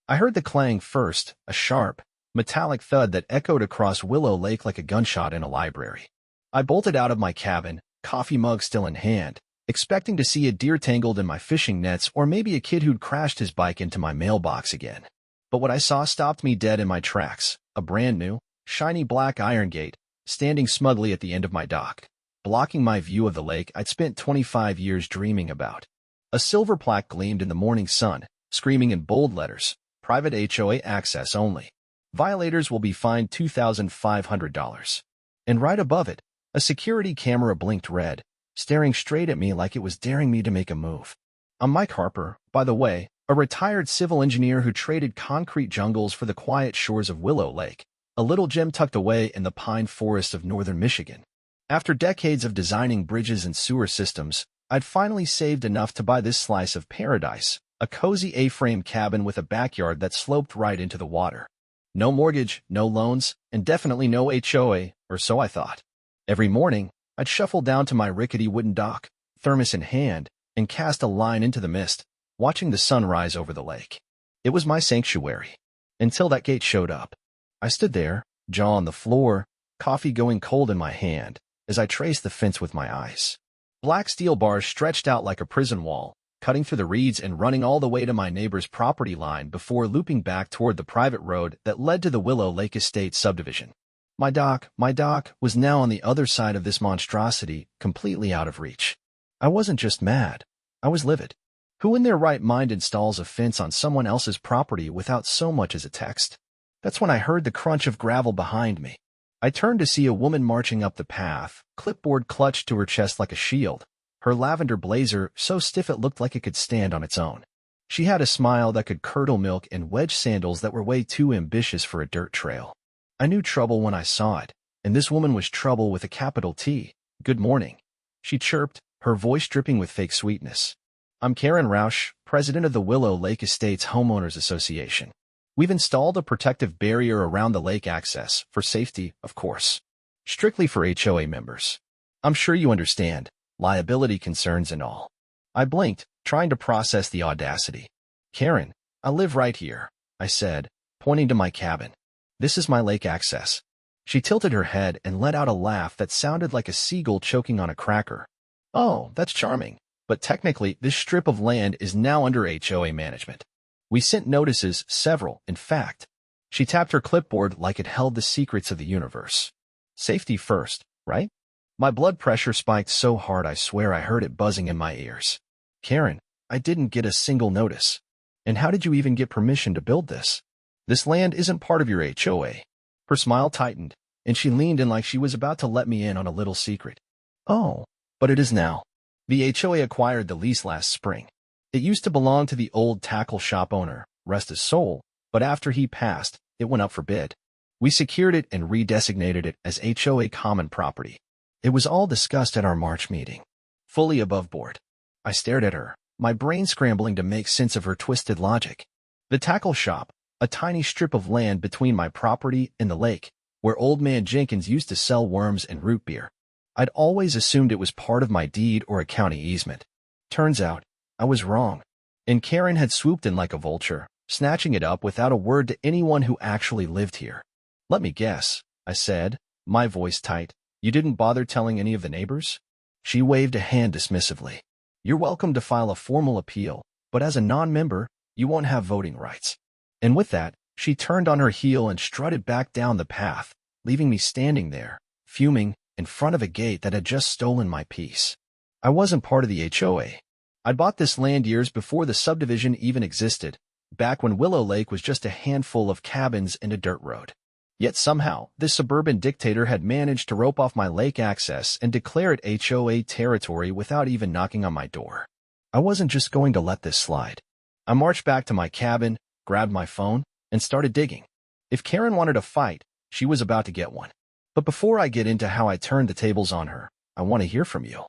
I heard the clang first, a sharp, metallic thud that echoed across Willow Lake like a gunshot in a library. I bolted out of my cabin, coffee mug still in hand, expecting to see a deer tangled in my fishing nets or maybe a kid who'd crashed his bike into my mailbox again. But what I saw stopped me dead in my tracks, a brand new, shiny black iron gate, standing smugly at the end of my dock, blocking my view of the lake I'd spent 25 years dreaming about. A silver plaque gleamed in the morning sun, screaming in bold letters, "Private HOA access only. Violators will be fined $2,500. And right above it, a security camera blinked red, staring straight at me like it was daring me to make a move. I'm Mike Harper, by the way, a retired civil engineer who traded concrete jungles for the quiet shores of Willow Lake, a little gem tucked away in the pine forests of northern Michigan. After decades of designing bridges and sewer systems, I'd finally saved enough to buy this slice of paradise, a cozy A-frame cabin with a backyard that sloped right into the water. No mortgage, no loans, and definitely no HOA, or so I thought. Every morning, I'd shuffle down to my rickety wooden dock, thermos in hand, and cast a line into the mist, watching the sun rise over the lake. It was my sanctuary. Until that gate showed up. I stood there, jaw on the floor, coffee going cold in my hand, as I traced the fence with my eyes. Black steel bars stretched out like a prison wall, cutting through the reeds and running all the way to my neighbor's property line before looping back toward the private road that led to the Willow Lake Estate subdivision. My dock, was now on the other side of this monstrosity, completely out of reach. I wasn't just mad. I was livid. Who in their right mind installs a fence on someone else's property without so much as a text? That's when I heard the crunch of gravel behind me. I turned to see a woman marching up the path, clipboard clutched to her chest like a shield, her lavender blazer so stiff it looked like it could stand on its own. She had a smile that could curdle milk and wedge sandals that were way too ambitious for a dirt trail. I knew trouble when I saw it, and this woman was trouble with a capital T. "Good morning," she chirped, her voice dripping with fake sweetness. "I'm Karen Rausch, president of the Willow Lake Estates Homeowners Association. We've installed a protective barrier around the lake access, for safety, of course. Strictly for HOA members. I'm sure you understand, liability concerns and all." I blinked, trying to process the audacity. "Karen, I live right here," I said, pointing to my cabin. "This is my lake access." She tilted her head and let out a laugh that sounded like a seagull choking on a cracker. "Oh, that's charming. But technically, this strip of land is now under HOA management. We sent notices, several, in fact." She tapped her clipboard like it held the secrets of the universe. "Safety first, right?" My blood pressure spiked so hard I swear I heard it buzzing in my ears. "Karen, I didn't get a single notice. And how did you even get permission to build this? This land isn't part of your HOA. Her smile tightened, and she leaned in like she was about to let me in on a little secret. "Oh, but it is now. The HOA acquired the lease last spring. It used to belong to the old tackle shop owner, rest his soul, but after he passed, it went up for bid. We secured it and redesignated it as HOA common property. It was all discussed at our March meeting. Fully above board." I stared at her, my brain scrambling to make sense of her twisted logic. The tackle shop, a tiny strip of land between my property and the lake, where Old Man Jenkins used to sell worms and root beer. I'd always assumed it was part of my deed or a county easement. Turns out, I was wrong. And Karen had swooped in like a vulture, snatching it up without a word to anyone who actually lived here. "Let me guess," I said, my voice tight. "You didn't bother telling any of the neighbors?" She waved a hand dismissively. "You're welcome to file a formal appeal, but as a non-member, you won't have voting rights." And with that, she turned on her heel and strutted back down the path, leaving me standing there, fuming, in front of a gate that had just stolen my peace. I wasn't part of the HOA. I'd bought this land years before the subdivision even existed, back when Willow Lake was just a handful of cabins and a dirt road. Yet somehow, this suburban dictator had managed to rope off my lake access and declare it HOA territory without even knocking on my door. I wasn't just going to let this slide. I marched back to my cabin, grabbed my phone, and started digging. If Karen wanted a fight, she was about to get one. But before I get into how I turned the tables on her, I want to hear from you.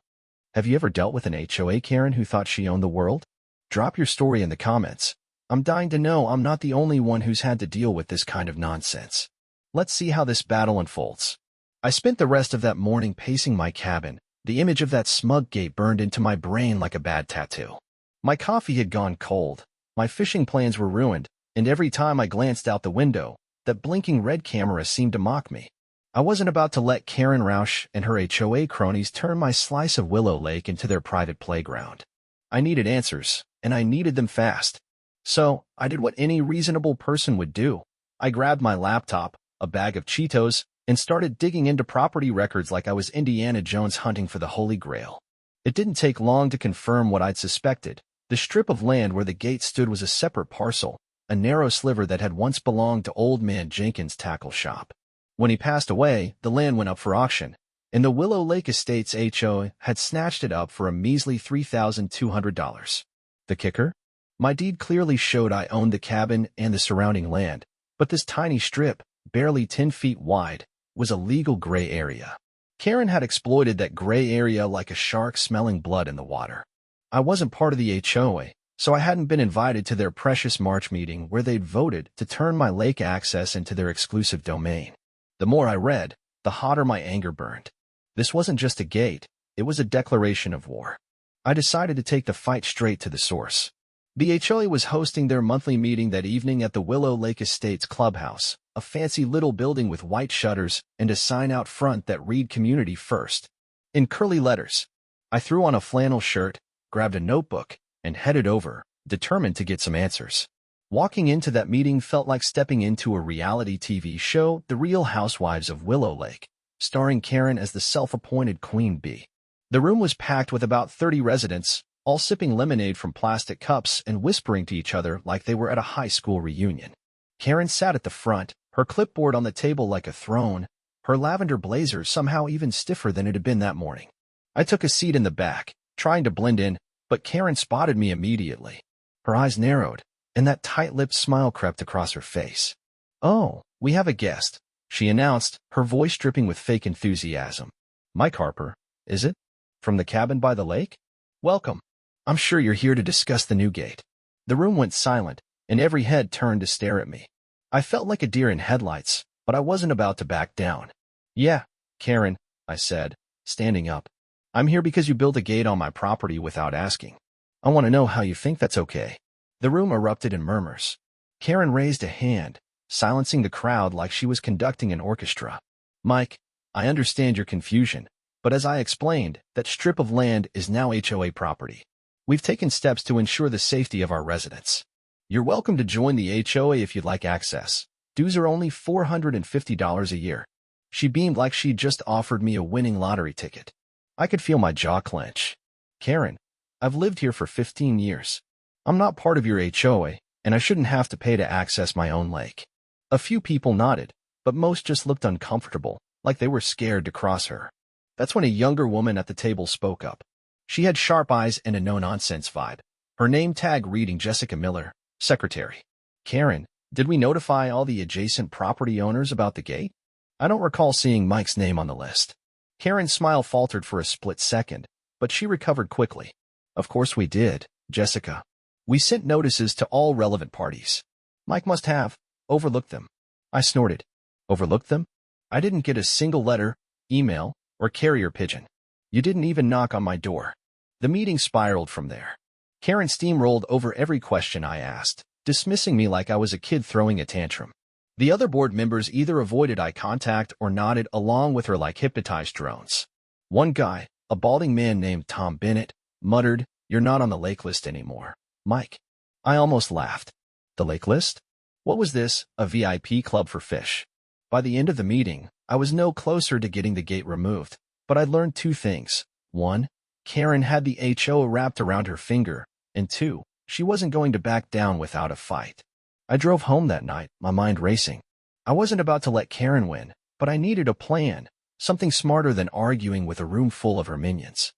Have you ever dealt with an HOA Karen who thought she owned the world? Drop your story in the comments. I'm dying to know I'm not the only one who's had to deal with this kind of nonsense. Let's see how this battle unfolds. I spent the rest of that morning pacing my cabin, the image of that smug gate burned into my brain like a bad tattoo. My coffee had gone cold, my fishing plans were ruined, and every time I glanced out the window, that blinking red camera seemed to mock me. I wasn't about to let Karen Rausch and her HOA cronies turn my slice of Willow Lake into their private playground. I needed answers, and I needed them fast. So, I did what any reasonable person would do. I grabbed my laptop, a bag of Cheetos, and started digging into property records like I was Indiana Jones hunting for the Holy Grail. It didn't take long to confirm what I'd suspected. The strip of land where the gate stood was a separate parcel, a narrow sliver that had once belonged to Old Man Jenkins' tackle shop. When he passed away, the land went up for auction, and the Willow Lake Estates HOA had snatched it up for a measly $3,200. The kicker? My deed clearly showed I owned the cabin and the surrounding land, but this tiny strip, barely 10 feet wide, was a legal gray area. Karen had exploited that gray area like a shark smelling blood in the water. I wasn't part of the HOA, so I hadn't been invited to their precious March meeting where they'd voted to turn my lake access into their exclusive domain. The more I read, the hotter my anger burned. This wasn't just a gate, it was a declaration of war. I decided to take the fight straight to the source. The HOA was hosting their monthly meeting that evening at the Willow Lake Estates Clubhouse, a fancy little building with white shutters and a sign out front that read Community First. In curly letters, I threw on a flannel shirt, grabbed a notebook, and headed over, determined to get some answers. Walking into that meeting felt like stepping into a reality TV show, The Real Housewives of Willow Lake, starring Karen as the self-appointed Queen Bee. The room was packed with about 30 residents, all sipping lemonade from plastic cups and whispering to each other like they were at a high school reunion. Karen sat at the front, her clipboard on the table like a throne, her lavender blazer somehow even stiffer than it had been that morning. I took a seat in the back, trying to blend in, but Karen spotted me immediately. Her eyes narrowed, and that tight-lipped smile crept across her face. "Oh, we have a guest," she announced, her voice dripping with fake enthusiasm. "Mike Harper, is it? From the cabin by the lake? Welcome. I'm sure you're here to discuss the new gate." The room went silent, and every head turned to stare at me. I felt like a deer in headlights, but I wasn't about to back down. "Yeah, Karen," I said, standing up. "I'm here because you built a gate on my property without asking. I want to know how you think that's okay." The room erupted in murmurs. Karen raised a hand, silencing the crowd like she was conducting an orchestra. "Mike, I understand your confusion, but as I explained, that strip of land is now HOA property. We've taken steps to ensure the safety of our residents. You're welcome to join the HOA if you'd like access. Dues are only $450 a year." She beamed like she'd just offered me a winning lottery ticket. I could feel my jaw clench. "Karen, I've lived here for 15 years. I'm not part of your HOA, and I shouldn't have to pay to access my own lake." A few people nodded, but most just looked uncomfortable, like they were scared to cross her. That's when a younger woman at the table spoke up. She had sharp eyes and a no-nonsense vibe, her name tag reading Jessica Miller, secretary. "Karen, did we notify all the adjacent property owners about the gate? I don't recall seeing Mike's name on the list." Karen's smile faltered for a split second, but she recovered quickly. "Of course we did, Jessica. We sent notices to all relevant parties. Mike must have overlooked them." I snorted. "Overlooked them? I didn't get a single letter, email, or carrier pigeon. You didn't even knock on my door." The meeting spiraled from there. Karen steamrolled over every question I asked, dismissing me like I was a kid throwing a tantrum. The other board members either avoided eye contact or nodded along with her like hypnotized drones. One guy, a balding man named Tom Bennett, muttered, "You're not on the lake list anymore, Mike." I almost laughed. The lake list? What was this, a VIP club for fish? By the end of the meeting, I was no closer to getting the gate removed, but I'd learned two things. One, Karen had the HOA wrapped around her finger, and two, she wasn't going to back down without a fight. I drove home that night, my mind racing. I wasn't about to let Karen win, but I needed a plan, something smarter than arguing with a room full of her minions.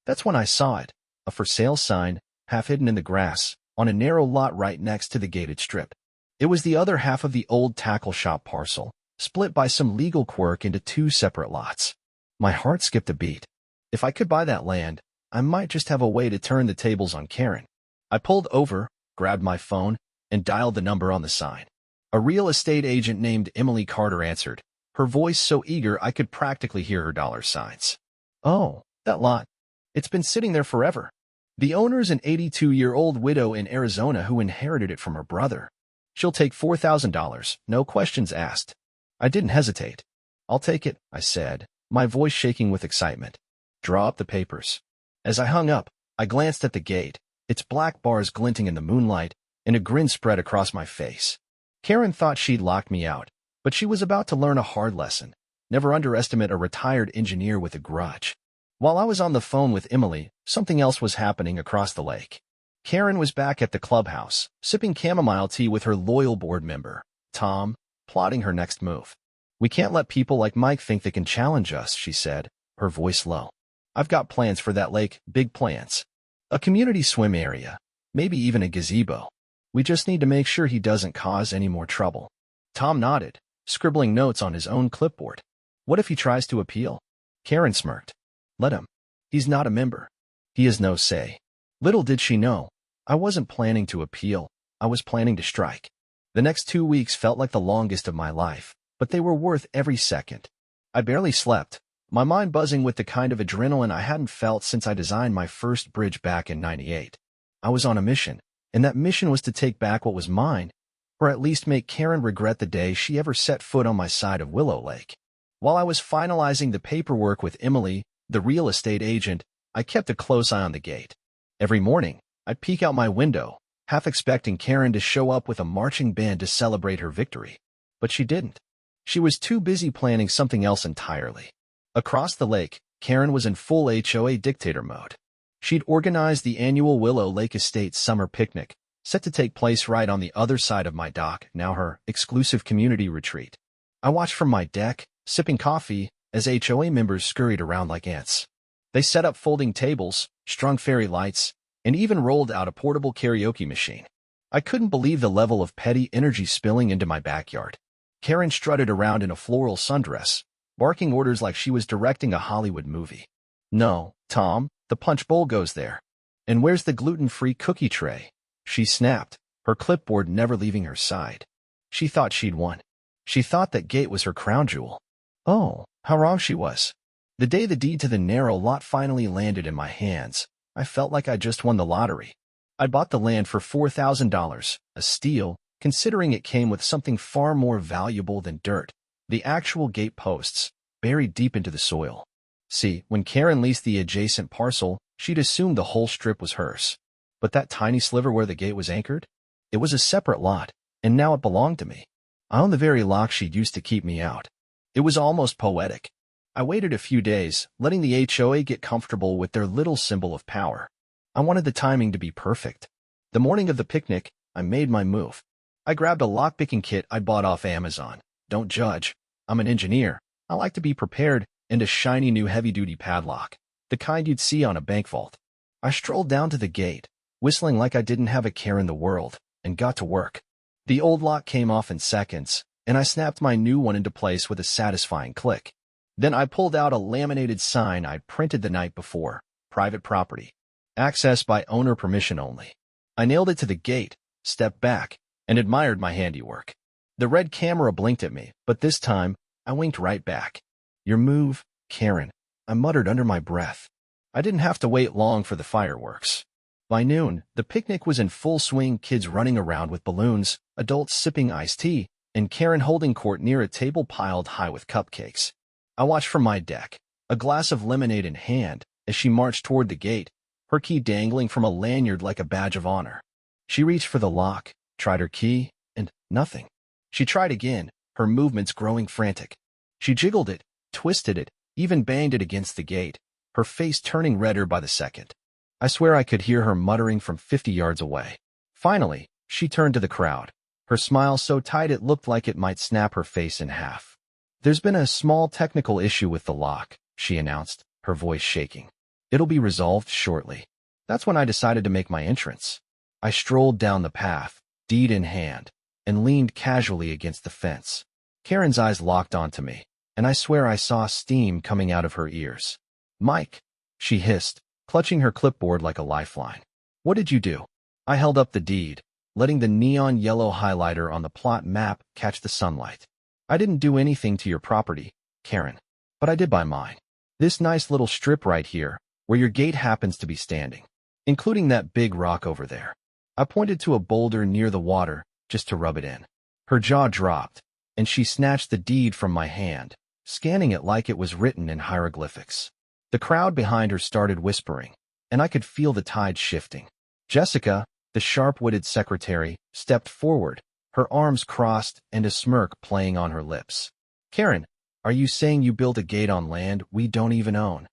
That's when I saw it, a for sale sign, half hidden in the grass, on a narrow lot right next to the gated strip. It was the other half of the old tackle shop parcel, split by some legal quirk into two separate lots. My heart skipped a beat. If I could buy that land, I might just have a way to turn the tables on Karen. I pulled over, grabbed my phone, and dialed the number on the sign. A real estate agent named Emily Carter answered, her voice so eager I could practically hear her dollar signs. "Oh, that lot. It's been sitting there forever. The owner's an 82-year-old widow in Arizona who inherited it from her brother. She'll take $4,000, no questions asked. I didn't hesitate. I'll take it, I said, my voice shaking with excitement. Draw up the papers. As I hung up, I glanced at the gate, its black bars glinting in the moonlight, and a grin spread across my face. Karen thought she'd locked me out, but she was about to learn a hard lesson. Never underestimate a retired engineer with a grudge. While I was on the phone with Emily, something else was happening across the lake. Karen was back at the clubhouse, sipping chamomile tea with her loyal board member, Tom, plotting her next move. We can't let people like Mike think they can challenge us, she said, her voice low. I've got plans for that lake, big plans. A community swim area, maybe even a gazebo. We just need to make sure he doesn't cause any more trouble. Tom nodded, scribbling notes on his own clipboard. What if he tries to appeal? Karen smirked. Let him. He's not a member. He has no say. Little did she know, I wasn't planning to appeal, I was planning to strike. The next 2 weeks felt like the longest of my life, but they were worth every second. I barely slept, my mind buzzing with the kind of adrenaline I hadn't felt since I designed my first bridge back in '98. I was on a mission, and that mission was to take back what was mine, or at least make Karen regret the day she ever set foot on my side of Willow Lake. While I was finalizing the paperwork with Emily, the real estate agent, I kept a close eye on the gate. Every morning, I'd peek out my window, half expecting Karen to show up with a marching band to celebrate her victory. But she didn't. She was too busy planning something else entirely. Across the lake, Karen was in full HOA dictator mode. She'd organized the annual Willow Lake Estates summer picnic, set to take place right on the other side of my dock, now her exclusive community retreat. I watched from my deck, sipping coffee, as HOA members scurried around like ants. They set up folding tables, strung fairy lights, and even rolled out a portable karaoke machine. I couldn't believe the level of petty energy spilling into my backyard. Karen strutted around in a floral sundress, barking orders like she was directing a Hollywood movie. No, Tom, the punch bowl goes there. And where's the gluten-free cookie tray? She snapped, her clipboard never leaving her side. She thought she'd won. She thought that gate was her crown jewel. Oh, how wrong she was. The day the deed to the narrow lot finally landed in my hands, I felt like I just won the lottery. I bought the land for $4,000, a steal, considering it came with something far more valuable than dirt, the actual gate posts, buried deep into the soil. See, when Karen leased the adjacent parcel, she'd assumed the whole strip was hers. But that tiny sliver where the gate was anchored? It was a separate lot, and now it belonged to me. I owned the very lock she'd used to keep me out. It was almost poetic. I waited a few days, letting the HOA get comfortable with their little symbol of power. I wanted the timing to be perfect. The morning of the picnic, I made my move. I grabbed a lockpicking kit I bought off Amazon. Don't judge. I'm an engineer. I like to be prepared, and a shiny new heavy-duty padlock, the kind you'd see on a bank vault. I strolled down to the gate, whistling like I didn't have a care in the world, and got to work. The old lock came off in seconds, and I snapped my new one into place with a satisfying click. Then I pulled out a laminated sign I'd printed the night before, private property. Access by owner permission only. I nailed it to the gate, stepped back, and admired my handiwork. The red camera blinked at me, but this time, I winked right back. Your move, Karen, I muttered under my breath. I didn't have to wait long for the fireworks. By noon, the picnic was in full swing, kids running around with balloons, adults sipping iced tea, and Karen holding court near a table piled high with cupcakes. I watched from my deck, a glass of lemonade in hand, as she marched toward the gate, her key dangling from a lanyard like a badge of honor. She reached for the lock, tried her key, and nothing. She tried again, her movements growing frantic. She jiggled it, twisted it, even banged it against the gate, her face turning redder by the second. I swear I could hear her muttering from 50 yards away. Finally, she turned to the crowd, her smile so tight it looked like it might snap her face in half. There's been a small technical issue with the lock, she announced, her voice shaking. It'll be resolved shortly. That's when I decided to make my entrance. I strolled down the path, deed in hand, and leaned casually against the fence. Karen's eyes locked onto me, and I swear I saw steam coming out of her ears. Mike, she hissed, clutching her clipboard like a lifeline. What did you do? I held up the deed, letting the neon yellow highlighter on the plot map catch the sunlight. I didn't do anything to your property, Karen, but I did by mine. This nice little strip right here, where your gate happens to be standing, including that big rock over there. I pointed to a boulder near the water, just to rub it in. Her jaw dropped, and she snatched the deed from my hand, scanning it like it was written in hieroglyphics. The crowd behind her started whispering, and I could feel the tide shifting. Jessica, the sharp-witted secretary, stepped forward, her arms crossed and a smirk playing on her lips. "Karen, are you saying you built a gate on land we don't even own?"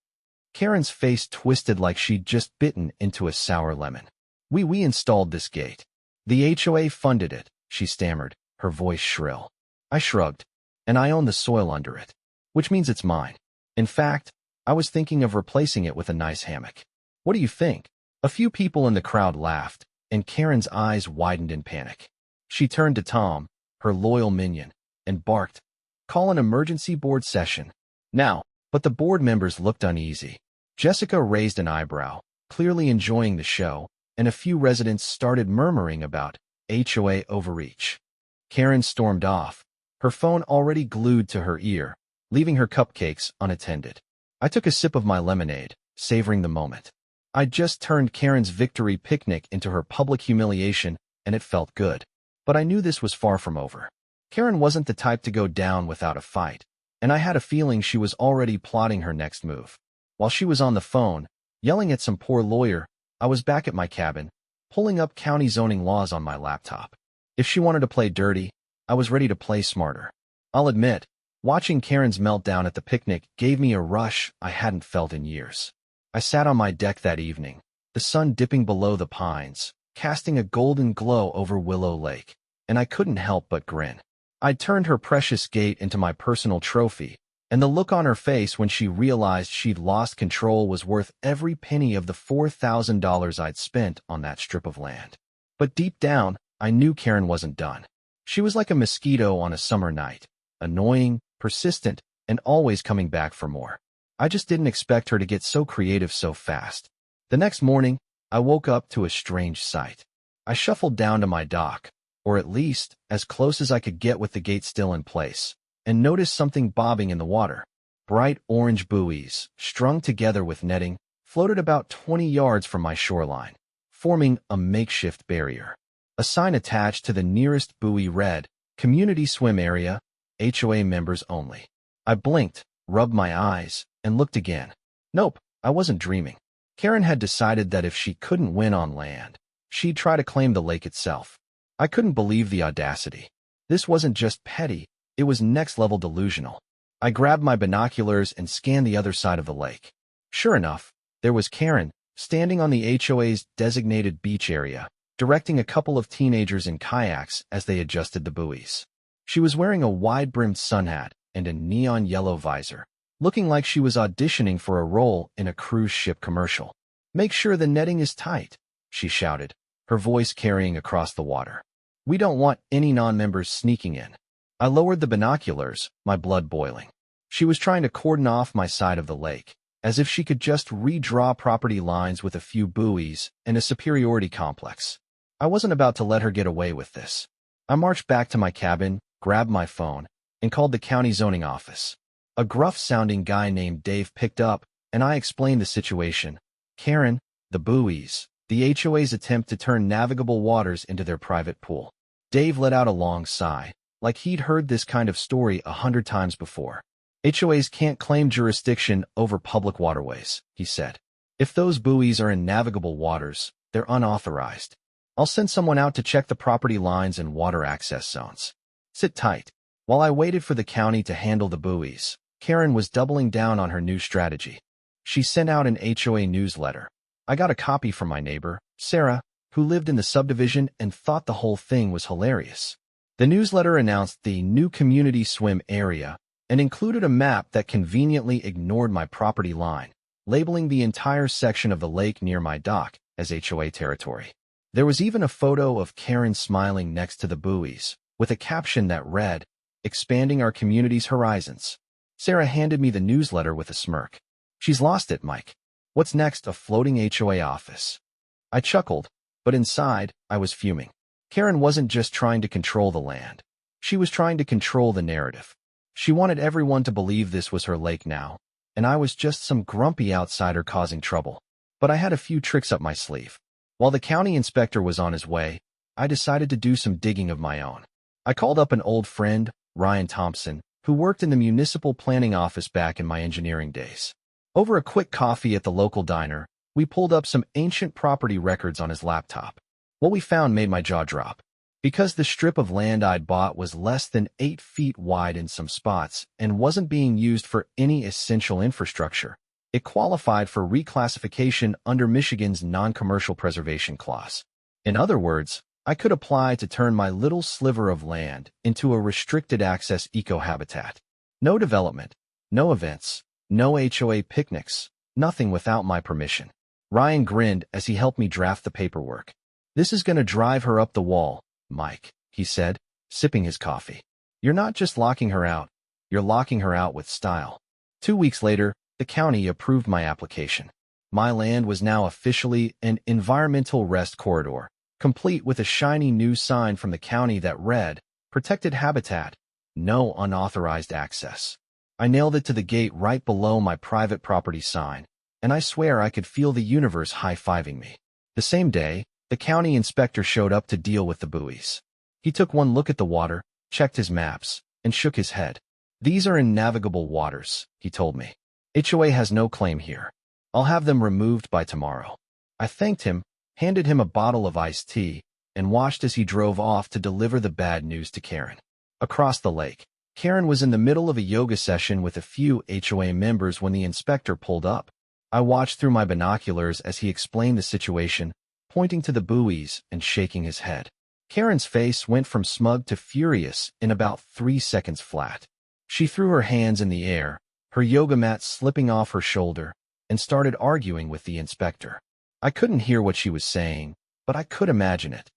Karen's face twisted like she'd just bitten into a sour lemon. We installed this gate. The HOA funded it," she stammered, her voice shrill. I shrugged. "And I own the soil under it, which means it's mine. In fact, I was thinking of replacing it with a nice hammock. What do you think?" A few people in the crowd laughed, and Karen's eyes widened in panic. She turned to Tom, her loyal minion, and barked, "Call an emergency board session now." But the board members looked uneasy. Jessica raised an eyebrow, clearly enjoying the show, and a few residents started murmuring about HOA overreach. Karen stormed off, her phone already glued to her ear, leaving her cupcakes unattended. I took a sip of my lemonade, savoring the moment. I'd just turned Karen's victory picnic into her public humiliation, and it felt good. But I knew this was far from over. Karen wasn't the type to go down without a fight, and I had a feeling she was already plotting her next move. While she was on the phone, yelling at some poor lawyer, I was back at my cabin, pulling up county zoning laws on my laptop. If she wanted to play dirty, I was ready to play smarter. I'll admit, watching Karen's meltdown at the picnic gave me a rush I hadn't felt in years. I sat on my deck that evening, the sun dipping below the pines, casting a golden glow over Willow Lake, and I couldn't help but grin. I'd turned her precious gate into my personal trophy, and the look on her face when she realized she'd lost control was worth every penny of the $4,000 I'd spent on that strip of land. But deep down, I knew Karen wasn't done. She was like a mosquito on a summer night, annoying, persistent, and always coming back for more. I just didn't expect her to get so creative so fast. The next morning, I woke up to a strange sight. I shuffled down to my dock, or at least as close as I could get with the gate still in place, and noticed something bobbing in the water. Bright orange buoys, strung together with netting, floated about 20 yards from my shoreline, forming a makeshift barrier. A sign attached to the nearest buoy read, "Community Swim Area, HOA Members Only." I blinked, rubbed my eyes, and looked again. Nope, I wasn't dreaming. Karen had decided that if she couldn't win on land, she'd try to claim the lake itself. I couldn't believe the audacity. This wasn't just petty, it was next-level delusional. I grabbed my binoculars and scanned the other side of the lake. Sure enough, there was Karen, standing on the HOA's designated beach area, directing a couple of teenagers in kayaks as they adjusted the buoys. She was wearing a wide-brimmed sun hat and a neon yellow visor, looking like she was auditioning for a role in a cruise ship commercial. "Make sure the netting is tight," she shouted, her voice carrying across the water. "We don't want any non-members sneaking in." I lowered the binoculars, my blood boiling. She was trying to cordon off my side of the lake, as if she could just redraw property lines with a few buoys and a superiority complex. I wasn't about to let her get away with this. I marched back to my cabin, grabbed my phone, and called the county zoning office. A gruff-sounding guy named Dave picked up, and I explained the situation. "Karen, the buoys, the HOA's attempt to turn navigable waters into their private pool." Dave let out a long sigh, like he'd heard this kind of story 100 times before. "HOAs can't claim jurisdiction over public waterways," he said. "If those buoys are in navigable waters, they're unauthorized. I'll send someone out to check the property lines and water access zones. Sit tight." While I waited for the county to handle the buoys, Karen was doubling down on her new strategy. She sent out an HOA newsletter. I got a copy from my neighbor, Sarah, who lived in the subdivision and thought the whole thing was hilarious. The newsletter announced the new community swim area and included a map that conveniently ignored my property line, labeling the entire section of the lake near my dock as HOA territory. There was even a photo of Karen smiling next to the buoys, with a caption that read, "Expanding our community's horizons." Sarah handed me the newsletter with a smirk. "She's lost it, Mike. What's next, a floating HOA office?" I chuckled, but inside, I was fuming. Karen wasn't just trying to control the land. She was trying to control the narrative. She wanted everyone to believe this was her lake now, and I was just some grumpy outsider causing trouble. But I had a few tricks up my sleeve. While the county inspector was on his way, I decided to do some digging of my own. I called up an old friend, Ryan Thompson, who worked in the municipal planning office back in my engineering days. Over a quick coffee at the local diner, we pulled up some ancient property records on his laptop. What we found made my jaw drop. Because the strip of land I'd bought was less than 8 feet wide in some spots and wasn't being used for any essential infrastructure, it qualified for reclassification under Michigan's non-commercial preservation clause. In other words, I could apply to turn my little sliver of land into a restricted access eco-habitat. No development, no events, no HOA picnics, nothing without my permission. Ryan grinned as he helped me draft the paperwork. "This is going to drive her up the wall, Mike," he said, sipping his coffee. "You're not just locking her out, you're locking her out with style." 2 weeks later, the county approved my application. My land was now officially an environmental rest corridor, complete with a shiny new sign from the county that read, "Protected Habitat, no unauthorized access." I nailed it to the gate right below my private property sign, and I swear I could feel the universe high-fiving me. The same day, the county inspector showed up to deal with the buoys. He took one look at the water, checked his maps, and shook his head. "These are in navigable waters," he told me. "HOA has no claim here. I'll have them removed by tomorrow." I thanked him, handed him a bottle of iced tea, and watched as he drove off to deliver the bad news to Karen. Across the lake, Karen was in the middle of a yoga session with a few HOA members when the inspector pulled up. I watched through my binoculars as he explained the situation, pointing to the buoys and shaking his head. Karen's face went from smug to furious in about 3 seconds flat. She threw her hands in the air, her yoga mat slipping off her shoulder, and started arguing with the inspector. I couldn't hear what she was saying, but I could imagine it.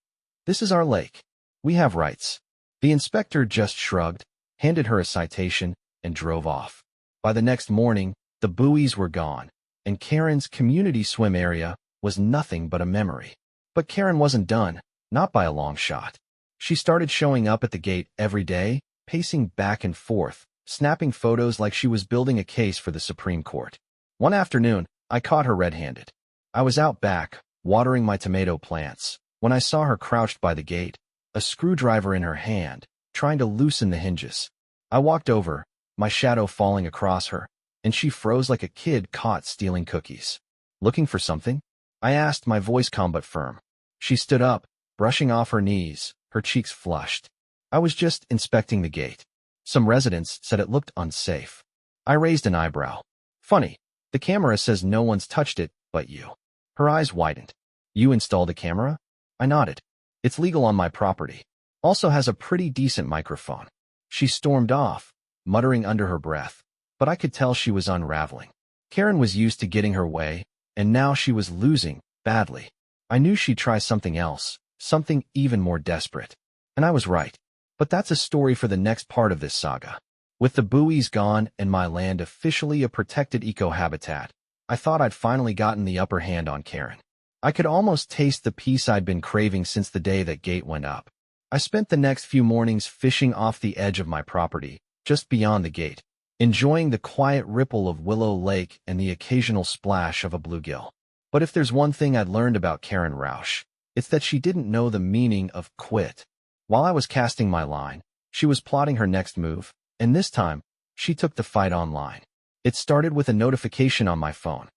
"This is our lake. We have rights." The inspector just shrugged, handed her a citation, and drove off. By the next morning, the buoys were gone, and Karen's community swim area was nothing but a memory. But Karen wasn't done, not by a long shot. She started showing up at the gate every day, pacing back and forth, snapping photos like she was building a case for the Supreme Court. One afternoon, I caught her red-handed. I was out back, watering my tomato plants, when I saw her crouched by the gate, a screwdriver in her hand, trying to loosen the hinges. I walked over, my shadow falling across her, and she froze like a kid caught stealing cookies. "Looking for something?" I asked, my voice calm but firm. She stood up, brushing off her knees, her cheeks flushed. "I was just inspecting the gate. Some residents said it looked unsafe." I raised an eyebrow. "Funny, the camera says no one's touched it but you." Her eyes widened. "You installed a camera?" I nodded. "It's legal on my property. Also has a pretty decent microphone." She stormed off, muttering under her breath, but I could tell she was unraveling. Karen was used to getting her way, and now she was losing, badly. I knew she'd try something else, something even more desperate. And I was right. But that's a story for the next part of this saga. With the buoys gone and my land officially a protected eco-habitat, I thought I'd finally gotten the upper hand on Karen. I could almost taste the peace I'd been craving since the day that gate went up. I spent the next few mornings fishing off the edge of my property, just beyond the gate, enjoying the quiet ripple of Willow Lake and the occasional splash of a bluegill. But if there's one thing I'd learned about Karen Rausch, it's that she didn't know the meaning of quit. While I was casting my line, she was plotting her next move, and this time, she took the fight online. It started with a notification on my phone.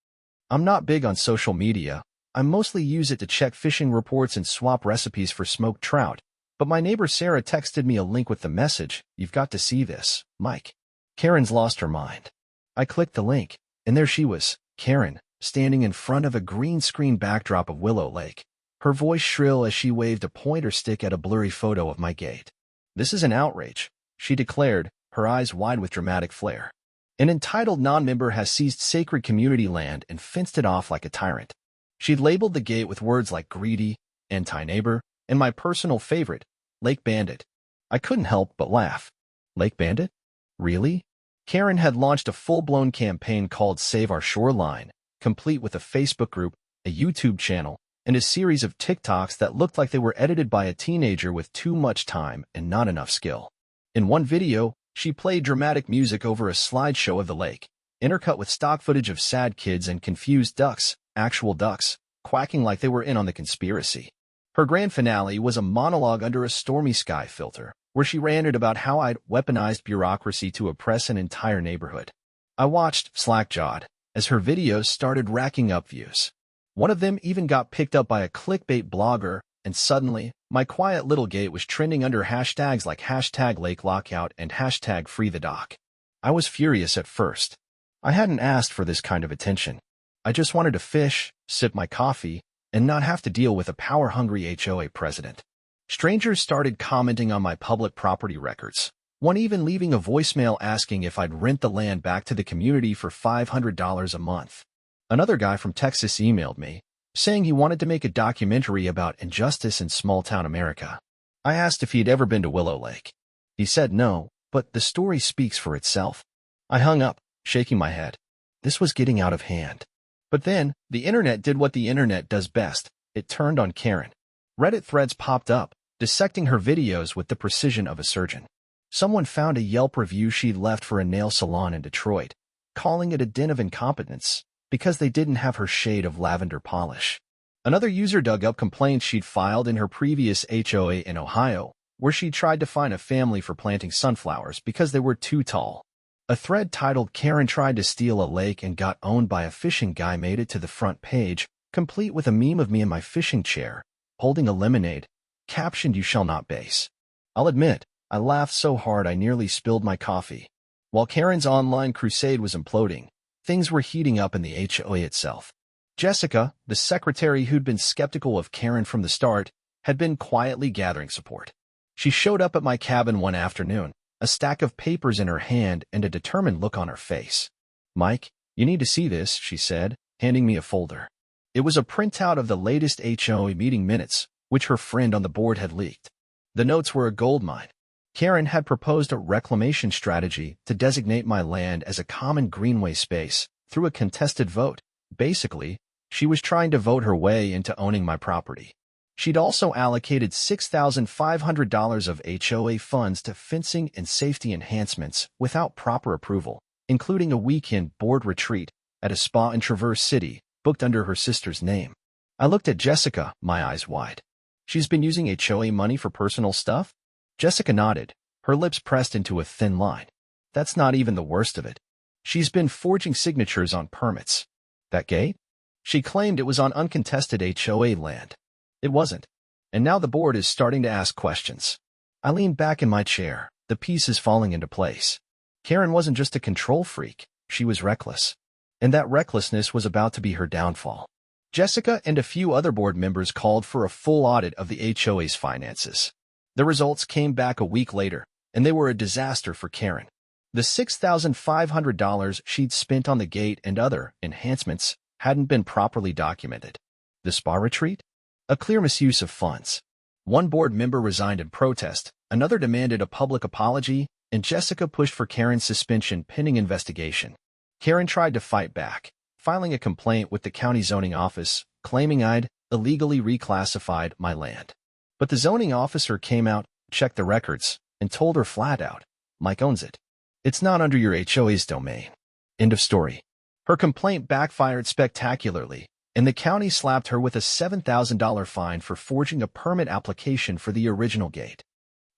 I'm not big on social media. I mostly use it to check fishing reports and swap recipes for smoked trout. But my neighbor Sarah texted me a link with the message, "You've got to see this, Mike." Karen's lost her mind. I clicked the link, and there she was, Karen, standing in front of a green screen backdrop of Willow Lake, her voice shrill as she waved a pointer stick at a blurry photo of my gate. "This is an outrage," she declared, her eyes wide with dramatic flair. "An entitled non-member has seized sacred community land and fenced it off like a tyrant." She'd labeled the gate with words like greedy, anti-neighbor, and my personal favorite, Lake Bandit. I couldn't help but laugh. Lake Bandit? Really? Karen had launched a full-blown campaign called Save Our Shoreline, complete with a Facebook group, a YouTube channel, and a series of TikToks that looked like they were edited by a teenager with too much time and not enough skill. In one video, she played dramatic music over a slideshow of the lake, intercut with stock footage of sad kids and confused ducks, actual ducks, quacking like they were in on the conspiracy. Her grand finale was a monologue under a stormy sky filter, where she ranted about how I'd weaponized bureaucracy to oppress an entire neighborhood. I watched, slack-jawed, as her videos started racking up views. One of them even got picked up by a clickbait blogger, and suddenly, my quiet little gate was trending under hashtags like #LakeLockout and #FreeTheDock. I was furious at first. I hadn't asked for this kind of attention. I just wanted to fish, sip my coffee, and not have to deal with a power-hungry HOA president. Strangers started commenting on my public property records, one even leaving a voicemail asking if I'd rent the land back to the community for $500 a month. Another guy from Texas emailed me, saying he wanted to make a documentary about injustice in small-town America. I asked if he'd ever been to Willow Lake. He said no, but the story speaks for itself. I hung up, shaking my head. This was getting out of hand. But then, the internet did what the internet does best. It turned on Karen. Reddit threads popped up, dissecting her videos with the precision of a surgeon. Someone found a Yelp review she'd left for a nail salon in Detroit, calling it a den of incompetence because they didn't have her shade of lavender polish. Another user dug up complaints she'd filed in her previous HOA in Ohio, where she tried to fine a family for planting sunflowers because they were too tall. A thread titled "Karen Tried to Steal a Lake and Got Owned by a Fishing Guy" made it to the front page, complete with a meme of me in my fishing chair, holding a lemonade, captioned "You shall not base." I'll admit, I laughed so hard I nearly spilled my coffee. While Karen's online crusade was imploding, things were heating up in the HOA itself. Jessica, the secretary who'd been skeptical of Karen from the start, had been quietly gathering support. She showed up at my cabin one afternoon, a stack of papers in her hand and a determined look on her face. "Mike, you need to see this," she said, handing me a folder. It was a printout of the latest HOA meeting minutes, which her friend on the board had leaked. The notes were a goldmine. Karen had proposed a reclamation strategy to designate my land as a common greenway space through a contested vote. Basically, she was trying to vote her way into owning my property. She'd also allocated $6,500 of HOA funds to fencing and safety enhancements without proper approval, including a weekend board retreat at a spa in Traverse City, booked under her sister's name. I looked at Jessica, my eyes wide. "She's been using HOA money for personal stuff?" Jessica nodded, her lips pressed into a thin line. "That's not even the worst of it. She's been forging signatures on permits." "That gate?" She claimed it was on uncontested HOA land. It wasn't. And now the board is starting to ask questions. I leaned back in my chair, the pieces falling into place. Karen wasn't just a control freak, she was reckless. And that recklessness was about to be her downfall. Jessica and a few other board members called for a full audit of the HOA's finances. The results came back a week later, and they were a disaster for Karen. The $6,500 she'd spent on the gate and other enhancements hadn't been properly documented. The spa retreat? A clear misuse of funds. One board member resigned in protest, another demanded a public apology, and Jessica pushed for Karen's suspension pending investigation. Karen tried to fight back, filing a complaint with the county zoning office, claiming I'd illegally reclassified my land. But the zoning officer came out, checked the records, and told her flat out, "Mike owns it. It's not under your HOA's domain." End of story. Her complaint backfired spectacularly, and the county slapped her with a $7,000 fine for forging a permit application for the original gate.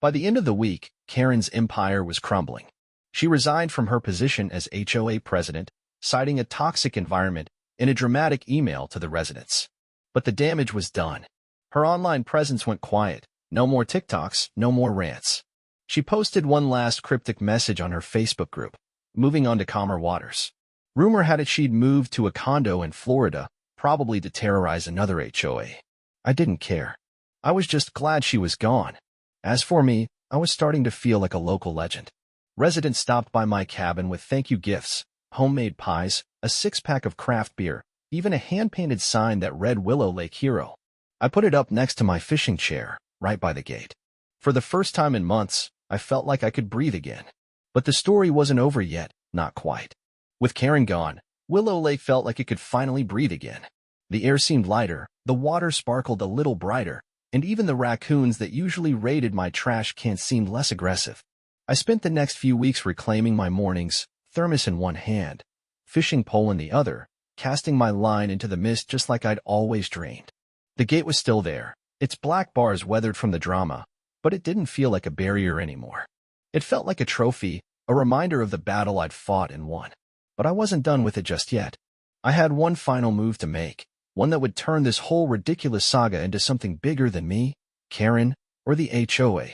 By the end of the week, Karen's empire was crumbling. She resigned from her position as HOA president, citing a toxic environment in a dramatic email to the residents. But the damage was done. Her online presence went quiet. No more TikToks, no more rants. She posted one last cryptic message on her Facebook group, moving on to calmer waters. Rumor had it she'd moved to a condo in Florida, probably to terrorize another HOA. I didn't care. I was just glad she was gone. As for me, I was starting to feel like a local legend. Residents stopped by my cabin with thank you gifts, homemade pies, a six-pack of craft beer, even a hand-painted sign that read "Willow Lake Hero." I put it up next to my fishing chair, right by the gate. For the first time in months, I felt like I could breathe again. But the story wasn't over yet, not quite. With Karen gone, Willow Lake felt like it could finally breathe again. The air seemed lighter, the water sparkled a little brighter, and even the raccoons that usually raided my trash can seemed less aggressive. I spent the next few weeks reclaiming my mornings, thermos in one hand, fishing pole in the other, casting my line into the mist just like I'd always dreamed. The gate was still there, Its black bars weathered from the drama, but it didn't feel like a barrier anymore. It felt like a trophy, a reminder of the battle I'd fought and won. But I wasn't done with it just yet. I had one final move to make, one that would turn this whole ridiculous saga into something bigger than me, Karen, or the HOA.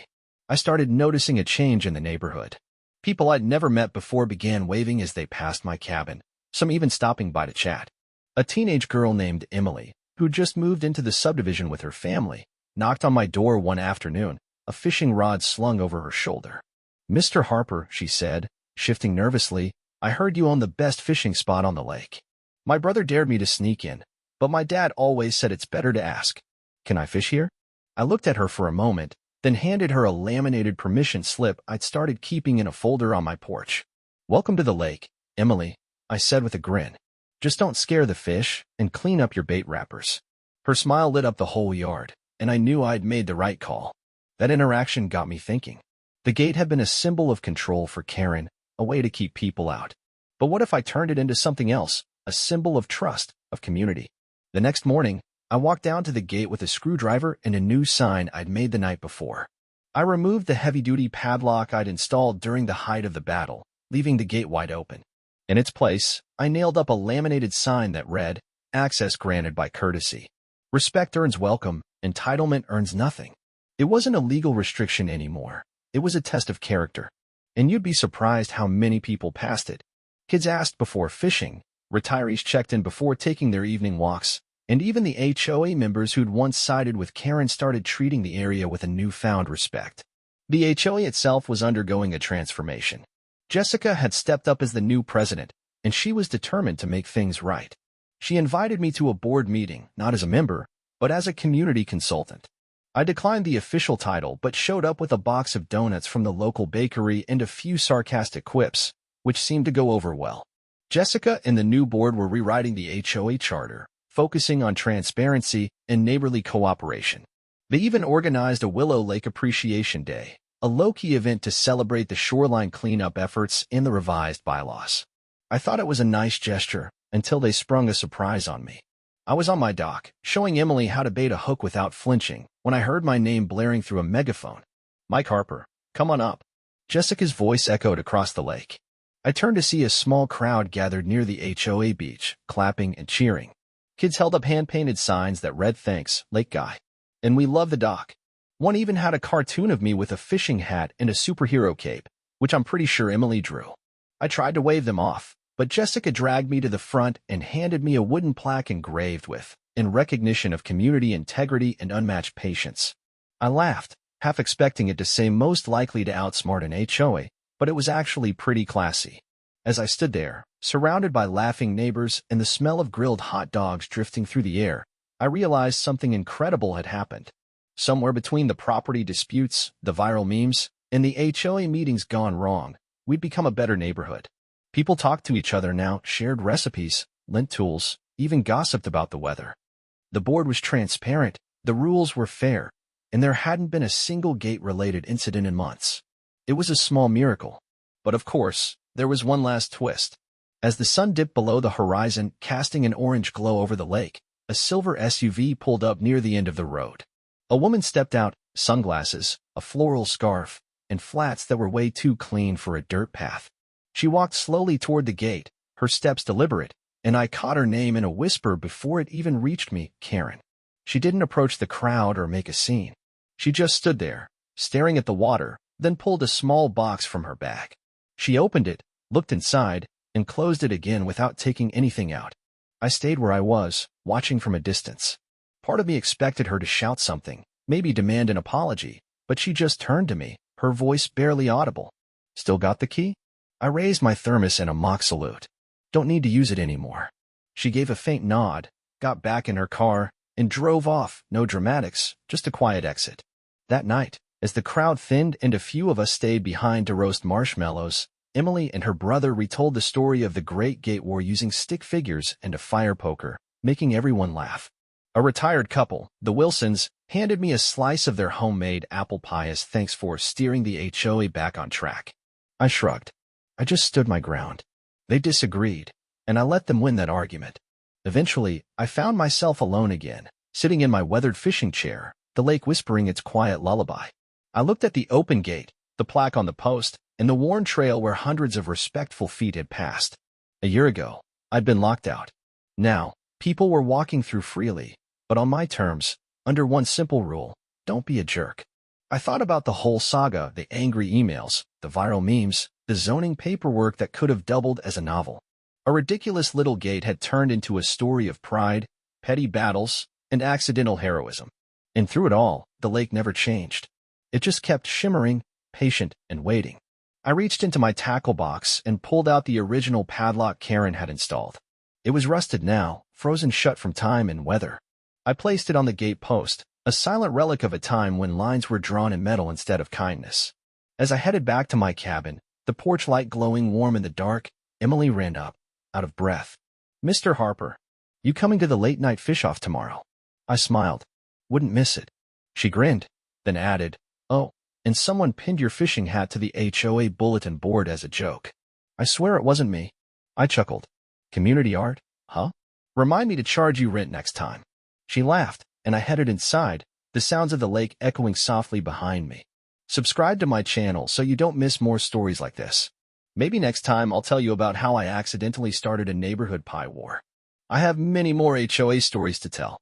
I started noticing a change in the neighborhood. People I'd never met before began waving as they passed my cabin, some even stopping by to chat. A teenage girl named Emily, who just moved into the subdivision with her family, knocked on my door one afternoon, a fishing rod slung over her shoulder. "Mr. Harper," she said, shifting nervously, "I heard you own the best fishing spot on the lake." My brother dared me to sneak in, but my dad always said it's better to ask. "Can I fish here?" I looked at her for a moment, then handed her a laminated permission slip I'd started keeping in a folder on my porch. "Welcome to the lake, Emily," I said with a grin. "Just don't scare the fish and clean up your bait wrappers." Her smile lit up the whole yard, and I knew I'd made the right call. That interaction got me thinking. The gate had been a symbol of control for Karen, a way to keep people out. But what if I turned it into something else, a symbol of trust, of community? The next morning, I walked down to the gate with a screwdriver and a new sign I'd made the night before. I removed the heavy-duty padlock I'd installed during the height of the battle, leaving the gate wide open. In its place, I nailed up a laminated sign that read, "Access granted by courtesy. Respect earns welcome, entitlement earns nothing." It wasn't a legal restriction anymore. It was a test of character. And you'd be surprised how many people passed it. Kids asked before fishing, retirees checked in before taking their evening walks, and even the HOA members who'd once sided with Karen started treating the area with a newfound respect. The HOA itself was undergoing a transformation. Jessica had stepped up as the new president, and she was determined to make things right. She invited me to a board meeting, not as a member, but as a community consultant. I declined the official title but showed up with a box of donuts from the local bakery and a few sarcastic quips, which seemed to go over well. Jessica and the new board were rewriting the HOA charter, focusing on transparency and neighborly cooperation. They even organized a Willow Lake Appreciation Day, a low-key event to celebrate the shoreline cleanup efforts and the revised bylaws. I thought it was a nice gesture until they sprung a surprise on me. I was on my dock, showing Emily how to bait a hook without flinching, when I heard my name blaring through a megaphone. "Mike Harper, come on up." Jessica's voice echoed across the lake. I turned to see a small crowd gathered near the HOA beach, clapping and cheering. Kids held up hand-painted signs that read, "Thanks, Lake Guy," and "We love the dock." One even had a cartoon of me with a fishing hat and a superhero cape, which I'm pretty sure Emily drew. I tried to wave them off, but Jessica dragged me to the front and handed me a wooden plaque engraved with, "In recognition of community integrity and unmatched patience." I laughed, half expecting it to say "most likely to outsmart an HOA, but it was actually pretty classy. As I stood there, surrounded by laughing neighbors and the smell of grilled hot dogs drifting through the air, I realized something incredible had happened. Somewhere between the property disputes, the viral memes, and the HOA meetings gone wrong, we'd become a better neighborhood. People talked to each other now, shared recipes, lent tools, even gossiped about the weather. The board was transparent, the rules were fair, and there hadn't been a single gate-related incident in months. It was a small miracle. But of course, there was one last twist. As the sun dipped below the horizon, casting an orange glow over the lake, a silver SUV pulled up near the end of the road. A woman stepped out, sunglasses, a floral scarf, and flats that were way too clean for a dirt path. She walked slowly toward the gate, her steps deliberate, and I caught her name in a whisper before it even reached me, "Karen." She didn't approach the crowd or make a scene. She just stood there, staring at the water, then pulled a small box from her bag. She opened it, looked inside, and closed it again without taking anything out. I stayed where I was, watching from a distance. Part of me expected her to shout something, maybe demand an apology, but she just turned to me, her voice barely audible. "Still got the key?" I raised my thermos in a mock salute. "Don't need to use it anymore." She gave a faint nod, got back in her car, and drove off, no dramatics, just a quiet exit. That night, as the crowd thinned and a few of us stayed behind to roast marshmallows, Emily and her brother retold the story of the Great Gate War using stick figures and a fire poker, making everyone laugh. A retired couple, the Wilsons, handed me a slice of their homemade apple pie as thanks for steering the HOA back on track. I shrugged. I just stood my ground. They disagreed, and I let them win that argument. Eventually, I found myself alone again, sitting in my weathered fishing chair, the lake whispering its quiet lullaby. I looked at the open gate, the plaque on the post, and the worn trail where hundreds of respectful feet had passed. A year ago, I'd been locked out. Now, people were walking through freely, but on my terms, under one simple rule: don't be a jerk. I thought about the whole saga, the angry emails, the viral memes, the zoning paperwork that could have doubled as a novel. A ridiculous little gate had turned into a story of pride, petty battles, and accidental heroism. And through it all, the lake never changed. It just kept shimmering, patient, and waiting. I reached into my tackle box and pulled out the original padlock Karen had installed. It was rusted now, frozen shut from time and weather. I placed it on the gate post, a silent relic of a time when lines were drawn in metal instead of kindness. As I headed back to my cabin, the porch light glowing warm in the dark, Emily ran up, out of breath. "Mr. Harper, you coming to the late-night fish-off tomorrow?" I smiled. "Wouldn't miss it." She grinned, then added, "Oh, and someone pinned your fishing hat to the HOA bulletin board as a joke." "I swear it wasn't me." I chuckled. "Community art, huh? Remind me to charge you rent next time." She laughed, and I headed inside, the sounds of the lake echoing softly behind me. Subscribe to my channel so you don't miss more stories like this. Maybe next time I'll tell you about how I accidentally started a neighborhood pie war. I have many more HOA stories to tell.